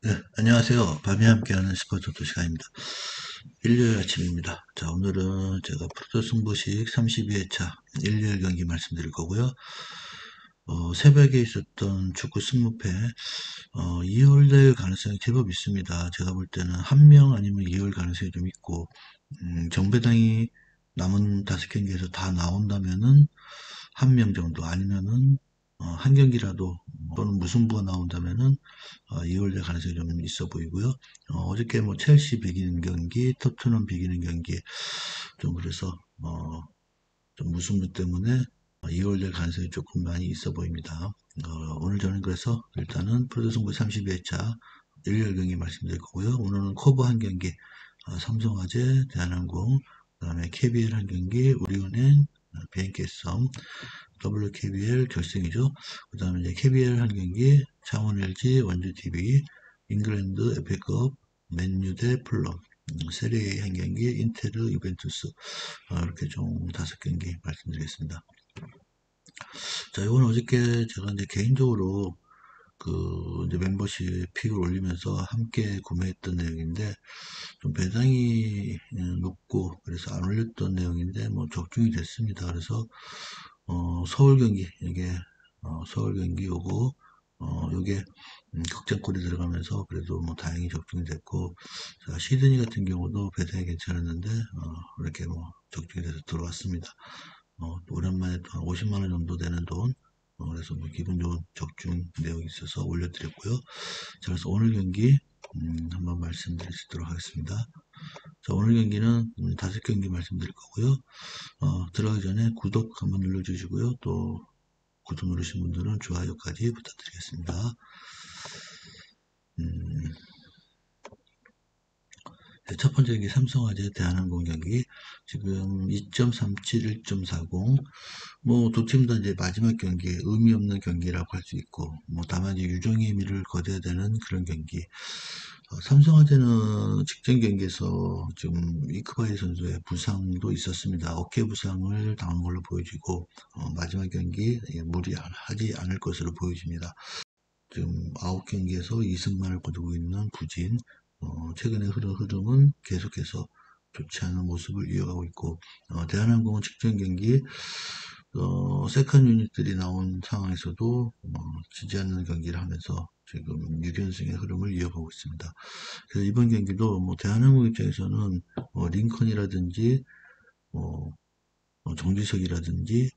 네, 안녕하세요. 밤에 함께하는 스포츠 토 시간입니다. 일요일 아침입니다. 자, 오늘은 제가 프로토 승부식 32회차 일요일 경기 말씀드릴 거고요. 새벽에 있었던 축구 승무패, 2월 될 가능성이 제법 있습니다. 제가 볼 때는 한 명 아니면 2월 가능성이 좀 있고, 정배당이 남은 5경기에서 다 나온다면은 한 명 정도 아니면은 한 경기라도 또는 무승부가 나온다면은 2월 될 가능성이 좀 있어 보이고요. 어저께 뭐 첼시 비기는 경기, 토트넘 비기는 경기 좀 그래서 좀 무승부 때문에 2월 될 가능성이 조금 많이 있어 보입니다. 오늘 저는 그래서 일단은 프로승부 32회차 일요일 경기 말씀드릴 거고요. 오늘은 커브 한 경기, 삼성화재, 대한항공, 그다음에 KBL 한 경기, 우리은행, 비행기성, WKBL 결승이죠. 그 다음에 이제 KBL 한 경기, 창원 LG, 원주 TV, 잉글랜드 FA컵, 맨유 대 플럼, 세리에 한 경기, 인테르, 유벤투스, 이렇게 총 5경기 말씀드리겠습니다. 자, 이건 어저께 제가 이제 개인적으로 이제 멤버십 픽을 올리면서 함께 구매했던 내용인데, 좀 배당이 높고, 그래서 안 올렸던 내용인데, 뭐 적중이 됐습니다. 그래서, 서울 경기, 이게, 서울 경기 요거, 요게, 극장골이 들어가면서 그래도 뭐 다행히 적중이 됐고, 자, 시드니 같은 경우도 배당이 괜찮았는데, 이렇게 뭐 적중이 돼서 들어왔습니다. 오랜만에 또 한 50만원 정도 되는 돈, 그래서 뭐 기분 좋은 적중 내용이 있어서 올려드렸고요. 자, 그래서 오늘 경기, 한번 말씀드리도록 하겠습니다. 자, 오늘 경기는 5경기 말씀드릴 거고요. 들어가기 전에 구독 한번 눌러주시고요. 또 구독 누르신 분들은 좋아요까지 부탁드리겠습니다. 음, 네, 첫 번째 경기 삼성화재 대한항공 경기 지금 2.37, 1.40 뭐 두 팀 다 이제 마지막 경기 의미 없는 경기라고 할 수 있고 뭐 다만 이제 유종의 의미를 거둬야 되는 그런 경기. 삼성화재는 직전 경기에서 지금 이크바이 선수의 부상도 있었습니다. 어깨 부상을 당한 걸로 보여지고 마지막 경기 무리하지 않을 것으로 보여집니다. 지금 9경기에서 2승만을 거두고 있는 부진, 최근의 흐름은 계속해서 좋지 않은 모습을 이어가고 있고, 대한항공은 직전 경기, 세컨 유닛들이 나온 상황에서도, 지지 않는 경기를 하면서 지금 6연승의 흐름을 이어가고 있습니다. 그래서 이번 경기도 뭐 대한항공 입장에서는 링컨이라든지, 뭐, 정지석이라든지,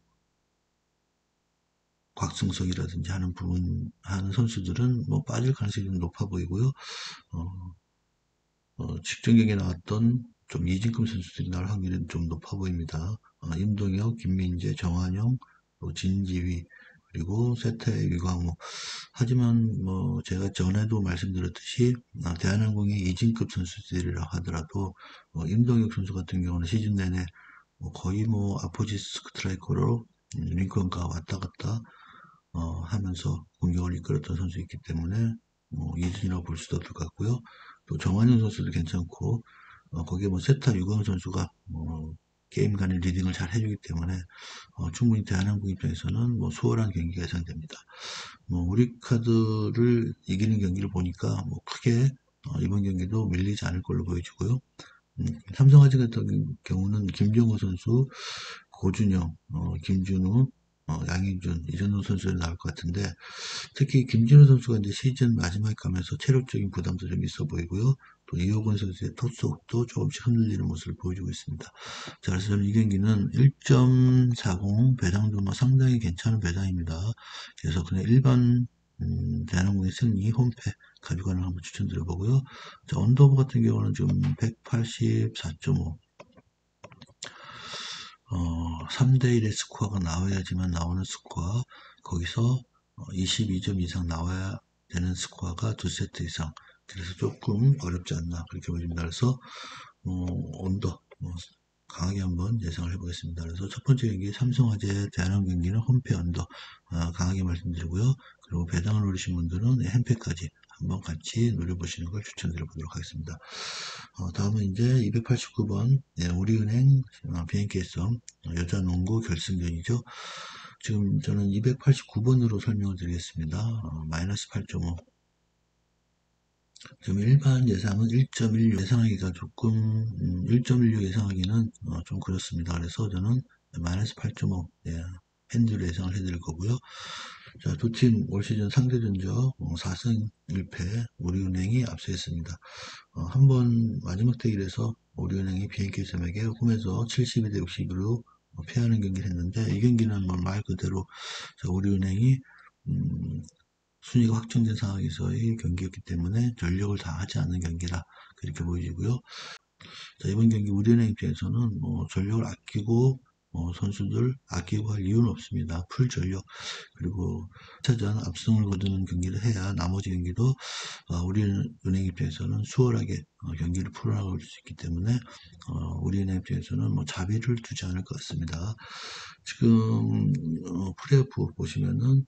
곽승석이라든지 하는 선수들은 뭐 빠질 가능성이 좀 높아 보이고요. 어, 직전 경기에 나왔던 좀 이진급 선수들이 나올 확률이 좀 높아 보입니다. 임동혁, 김민재, 정한영, 또 진지휘, 그리고 세태, 위광호. 하지만 뭐 제가 전에도 말씀드렸듯이 대한항공의 이진급 선수들이라 하더라도 임동혁 선수 같은 경우는 시즌 내내 거의 뭐 아포지스 스트라이커로 링컨과 왔다 갔다 하면서 공격을 이끌었던 선수이기 때문에 뭐 이진이라고 볼 수도 없을 것 같고요. 또 정한영 선수도 괜찮고 거기에 뭐 세타 유광 선수가 게임 간의 리딩을 잘 해주기 때문에 충분히 대한항공 입장에서는 뭐 수월한 경기가 예상됩니다. 뭐 우리 카드를 이기는 경기를 보니까 뭐 크게 이번 경기도 밀리지 않을 걸로 보여지고요. 삼성화재 같은 경우는 김정호 선수, 고준영, 김준우, 양현준, 이정도 선수들이 나올 것 같은데 특히 김진우 선수가 이제 시즌 마지막에 가면서 체력적인 부담도 좀 있어 보이고요. 또 이호건 선수의 토스도 조금씩 흔들리는 모습을 보여주고 있습니다. 자, 그래서 저는 이 경기는 1.40 배당도 뭐 상당히 괜찮은 배당입니다. 그래서 그냥 일반 대한항공의 승리 홈패 가져가는 걸 한번 추천드려보고요. 자, 언더버 같은 경우는 지금 184.5 3대1의 스코어가 나와야지만 나오는 스코어, 거기서 22점 이상 나와야 되는 스코어가 두 세트 이상. 그래서 조금 어렵지 않나, 그렇게 보입니다. 그래서, 언더, 강하게 한번 예상을 해보겠습니다. 그래서 첫 번째 경기 삼성화재 대한항공 경기는 홈페 언더 강하게 말씀드리고요. 그리고 배당을 노리신 분들은 햄페까지 한번 같이 노려보시는 걸 추천드려 보도록 하겠습니다. 다음은 이제 289번 우리은행 비행기성 여자 농구 결승전이죠. 지금 저는 289번으로 설명을 드리겠습니다. 마이너스 8.5 지금 일반 예상은 1.16 예상하기가 조금 1.16 예상하기는 좀 그렇습니다. 그래서 저는 마이너스 8.5 예, 핸드로 예상을 해드릴 거고요. 자, 두 팀 올 시즌 상대 전적 4승 1패 우리은행이 앞서 있습니다. 한번 마지막 대결에서 우리은행이 BNK섬에게 홈에서 72대 60으로 패하는 경기를 했는데 이 경기는 뭐 말 그대로 우리은행이 음, 순위가 확정된 상황에서의 경기였기 때문에 전력을 다하지 않는 경기라 그렇게 보여지고요. 자, 이번 경기 우리은행 입장에서는 뭐 전력을 아끼고 선수들 아끼고 할 이유는 없습니다. 풀 전력 그리고 차전 압승을 거두는 경기를 해야 나머지 경기도 우리은행 입장에서는 수월하게 경기를 풀어나갈 수 있기 때문에 우리은행 입장에서는 뭐 자비를 두지 않을 것 같습니다. 지금 프레이오프 보시면은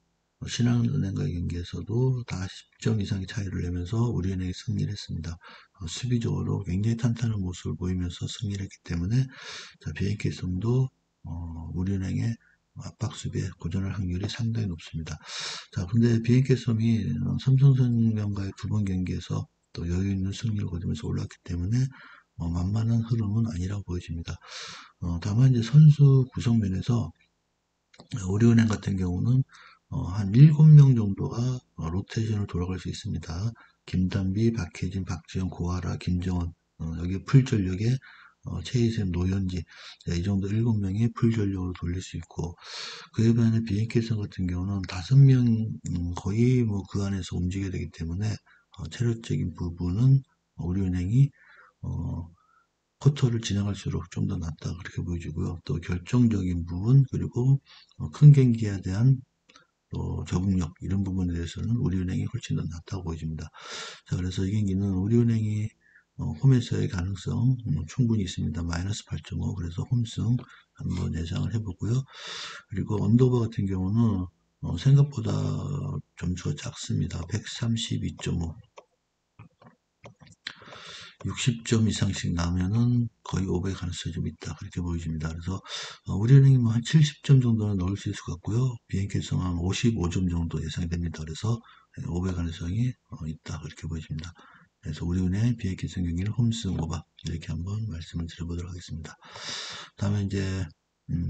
신한은행과의 경기에서도 다 10점 이상의 차이를 내면서 우리은행이 승리를 했습니다. 수비적으로 굉장히 탄탄한 모습을 보이면서 승리를 했기 때문에 자, BNK섬도 우리은행의 압박 수비에 고전할 확률이 상당히 높습니다. 자, 근데 BNK섬이 삼성생명과의 두 번 경기에서 또 여유 있는 승리를 거두면서 올랐기 때문에 만만한 흐름은 아니라고 보여집니다. 다만 이제 선수 구성 면에서 우리은행 같은 경우는 한 7명 정도가 로테이션을 돌아갈 수 있습니다. 김단비, 박혜진, 박지영, 고아라, 김정원 여기 풀전력에 최희샘, 노현지 이 정도 7명이 풀전력으로 돌릴 수 있고 그에 반해 BNK선 같은 경우는 5명 거의 뭐 그 안에서 움직여야 되기 때문에 체력적인 부분은 우리은행이 어, 쿼터를 지나갈수록 좀 더 낫다 그렇게 보여지고요. 또 결정적인 부분 그리고 큰 경기에 대한 또 적응력 이런 부분에 대해서는 우리은행이 훨씬 더 낫다고 보여집니다. 자, 그래서 이 경기는 우리은행이 홈에서의 가능성 충분히 있습니다. 마이너스 8.5 그래서 홈승 한번 예상을 해보고요. 그리고 언더버 같은 경우는 생각보다 점수가 작습니다. 132.5 60점 이상씩 나면은 거의 500 가능성이 좀 있다. 그렇게 보여집니다. 그래서, 우리은행이 뭐 한 70점 정도는 넣을 수 있을 것 같고요. BNK성 한 55점 정도 예상이 됩니다. 그래서 500 가능성이 있다. 그렇게 보여집니다. 그래서 우리은행 BNK성 경기는 홈승 오바. 이렇게 한번 말씀을 드려보도록 하겠습니다. 다음에 이제,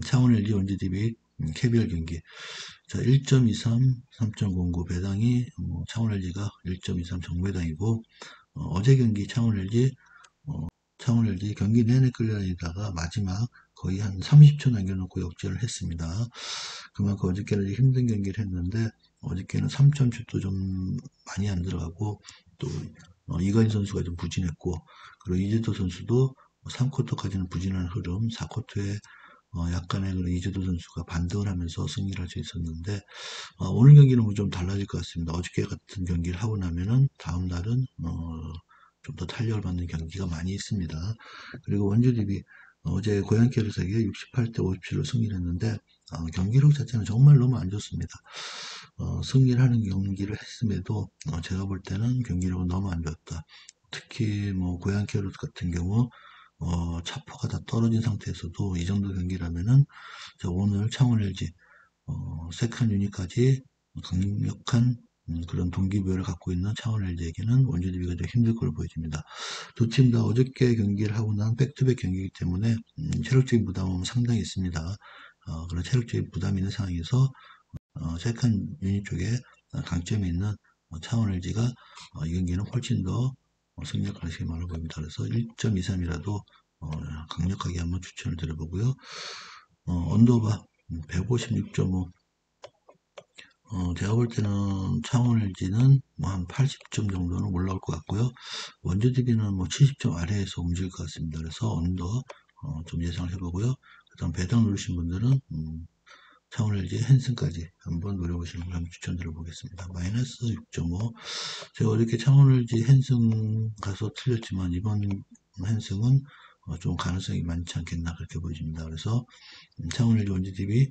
창원 LG 원주 DB KBL 경기. 자, 1.23, 3.09 배당이 창원 LG가 1.23 정배당이고 어제 경기 창원 LG 경기 내내 끌려다니다가 마지막 거의 한 30초 남겨놓고 역전을 했습니다. 그만큼 어저께는 힘든 경기를 했는데 어저께는 3점 슛도 좀 많이 안 들어가고 또 이가인 선수가 좀 부진했고 그리고 이재도 선수도 3쿼터까지는 부진한 흐름 4쿼터에 약간의 그런 이재도 선수가 반등을 하면서 승리를 할 수 있었는데 오늘 경기는 뭐 좀 달라질 것 같습니다. 어저께 같은 경기를 하고 나면은 다음 날은 좀 더 탄력을 받는 경기가 많이 있습니다. 그리고 원주 DB 어제 고양 캐럿에게 68대 57로 승리를 했는데 경기력 자체는 정말 너무 안 좋습니다. 승리를 하는 경기를 했음에도 제가 볼 때는 경기력은 너무 안 좋았다. 특히 뭐 고양 캐럿 같은 경우 차포가 다 떨어진 상태에서도 이 정도 경기라면은 오늘 창원 LG 세컨 유닛까지 강력한 그런 동기부여를 갖고 있는 창원 LG에게는 원주 DB가 좀 힘들 걸로 보여집니다. 두 팀 다 어저께 경기를 하고 난 백투백 경기이기 때문에 체력적인 부담은 상당히 있습니다. 그런 체력적인 부담이 있는 상황에서 세컨 유닛 쪽에 강점이 있는 창원 LG가 이 경기는 훨씬 더 승리할 가능성이 많아 보입니다. 그래서 1.23이라도 강력하게 한번 추천을 드려보고요. 언더바 156.5 제가 볼 때는 창원 LG는 뭐 한 80점 정도는 올라올 것 같고요. 원주 DB는 뭐 70점 아래에서 움직일 것 같습니다. 그래서 언더 좀 예상을 해보고요. 그다음 배당 누르신 분들은 창원 LG 핸슨까지 한번 노려보시는 걸 한번 추천드려 보겠습니다. 마이너스 6.5 제가 어저께 창원 LG 핸슨 가서 틀렸지만 이번 핸슨은 좀 가능성이 많지 않겠나 그렇게 보여집니다. 그래서 창원 LG 원주 DB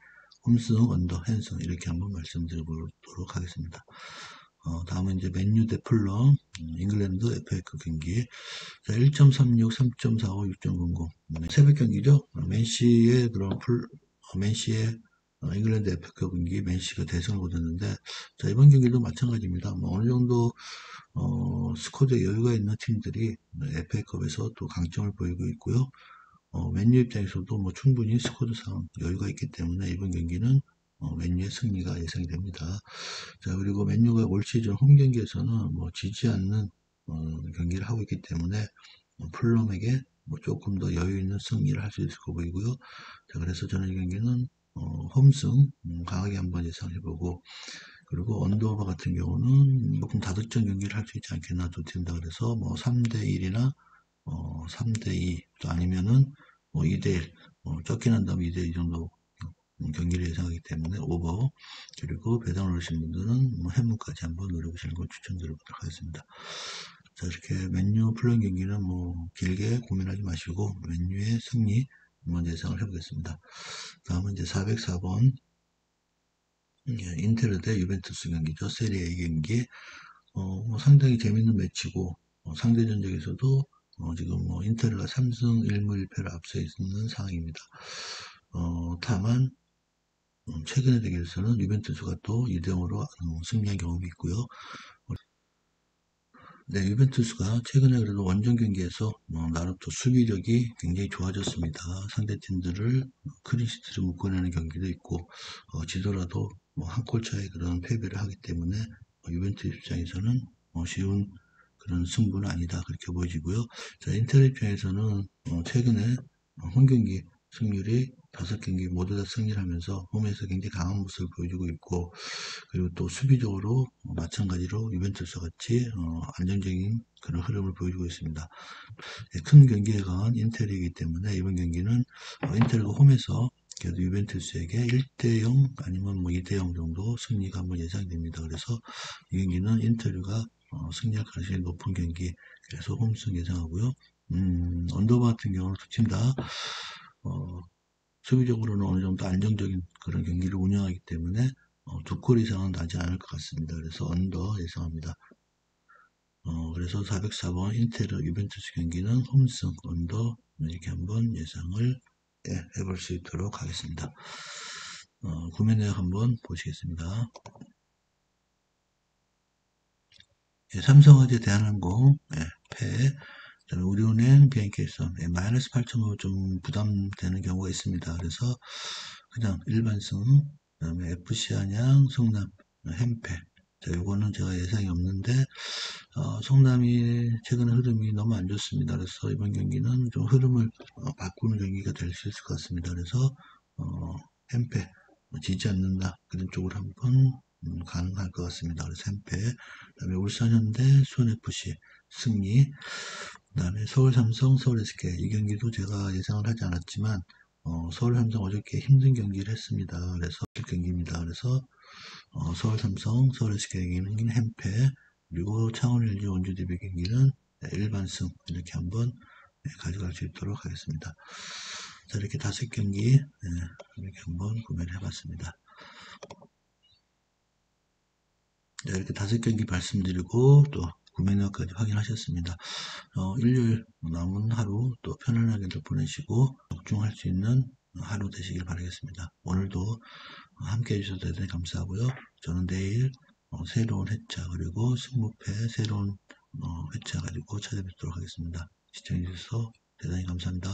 홈승, 언더, 핸승 이렇게 한번 말씀드려보도록 하겠습니다. 다음은 이제 맨유 대 풀럼, 잉글랜드 FA컵 경기. 자, 1.36, 3.45, 6.00. 새벽 경기죠. 맨시의 그런 맨시의 잉글랜드 FA컵 경기 맨시가 대승을 거뒀는데, 자, 이번 경기도 마찬가지입니다. 뭐 어느 정도 스쿼드에 여유가 있는 팀들이 FA컵에서 또 강점을 보이고 있고요. 맨유 입장에서도 뭐 충분히 스쿼드상 여유가 있기 때문에 이번 경기는 맨유의 승리가 예상이 됩니다. 자, 그리고 맨유가 올 시즌 홈 경기에서는 뭐 지지 않는 경기를 하고 있기 때문에 풀럼에게 뭐 조금 더 여유 있는 승리를 할 수 있을 거 보이고요. 자, 그래서 저는 이 경기는 홈승 강하게 한번 예상해보고, 그리고 언더오버 같은 경우는 조금 다득점 경기를 할 수 있지 않겠나 두 팀 다. 그래서 뭐 3대1이나 3대2 또 아니면은 뭐 2대1 쫓겨난 다음 2대2 정도 경기를 예상하기 때문에 오버, 그리고 배당을 넣으신 분들은 뭐 해문까지 한번 노려보시는 걸 추천드리도록 하겠습니다. 자, 이렇게 맨유 플랜 경기는 뭐 길게 고민하지 마시고 맨유의 승리 한번 예상을 해보겠습니다. 다음은 이제 404번 인테르 대 유벤투스 경기죠. 세리에 경기. 뭐 상당히 재밌는 매치고, 상대 전적에서도 지금 뭐 인테르가 3승 1무 1패를 앞서 있는 상황입니다. 다만 최근의 대결에서는 유벤투스가 또 2대0으로 승리한 경험이 있고요. 네, 유벤투스가 최근에 그래도 원정 경기에서 나름 또 수비력이 굉장히 좋아졌습니다. 상대팀들을 클린시트를 묶어내는 경기도 있고, 지더라도 뭐 한 골 차의 그런 패배를 하기 때문에 유벤투스 입장에서는 쉬운 그런 승부는 아니다 그렇게 보여지고요. 자, 인ter 입장에서는 최근에 홈 경기 승률이 5경기 모두 다 승리를 하면서 홈에서 굉장히 강한 모습을 보여주고 있고, 그리고 또 수비적으로 마찬가지로 유벤투스 같이 안정적인 그런 흐름을 보여주고 있습니다. 큰 경기에 강한 인텔이기 때문에 이번 경기는 인텔가 홈에서 그래도 유벤투스에게 1대0 아니면 뭐 2대0 정도 승리가 한번 예상됩니다. 그래서 이 경기는 인텔가 승리할 가능성이 높은 경기, 그래서 홈승 예상하고요. 언더바 같은 경우는 두 팀 다 수비적으로는 어느 정도 안정적인 그런 경기를 운영하기 때문에 2골 이상은 나지 않을 것 같습니다. 그래서 언더 예상합니다. 그래서 404번 인테르 유벤투스 경기는 홈승 언더 이렇게 한번 예상을 해볼 수 있도록 하겠습니다. 구매 내역 한번 보시겠습니다. 삼성화재 대한항공 패, 우리은행 비행기에서 마이너스 8.5 좀 부담되는 경우가 있습니다. 그래서 그냥 일반승, 그다음에 FC한양, 성남, 햄패. 자, 요거는 제가 예상이 없는데, 성남이 최근에 흐름이 너무 안 좋습니다. 그래서 이번 경기는 좀 흐름을 바꾸는 경기가 될 수 있을 것 같습니다. 그래서, 햄패, 지지 않는다. 그런 쪽으로 한번 가능할 것 같습니다. 그래서 햄패, 그다음에 울산현대, 수원FC 승리, 그다음에 서울삼성, 서울SK 이 경기도 제가 예상을 하지 않았지만 서울삼성 어저께 힘든 경기를 했습니다. 그래서 경기입니다. 그래서 서울삼성, 서울SK 경기는 햄패, 그리고 창원 LG 원주 DB 경기는 일반승 이렇게 한번 가져갈 수 있도록 하겠습니다. 자, 이렇게 5경기 이렇게 한번 구매를 해봤습니다. 자, 이렇게 5경기 말씀드리고 또 구매 내역까지 확인하셨습니다. 일요일 남은 하루 또 편안하게도 보내시고 적중할 수 있는 하루 되시길 바라겠습니다. 오늘도 함께 해주셔서 대단히 감사하고요. 저는 내일 새로운 회차 그리고 승무패 새로운 회차 가지고 찾아뵙도록 하겠습니다. 시청해주셔서 대단히 감사합니다.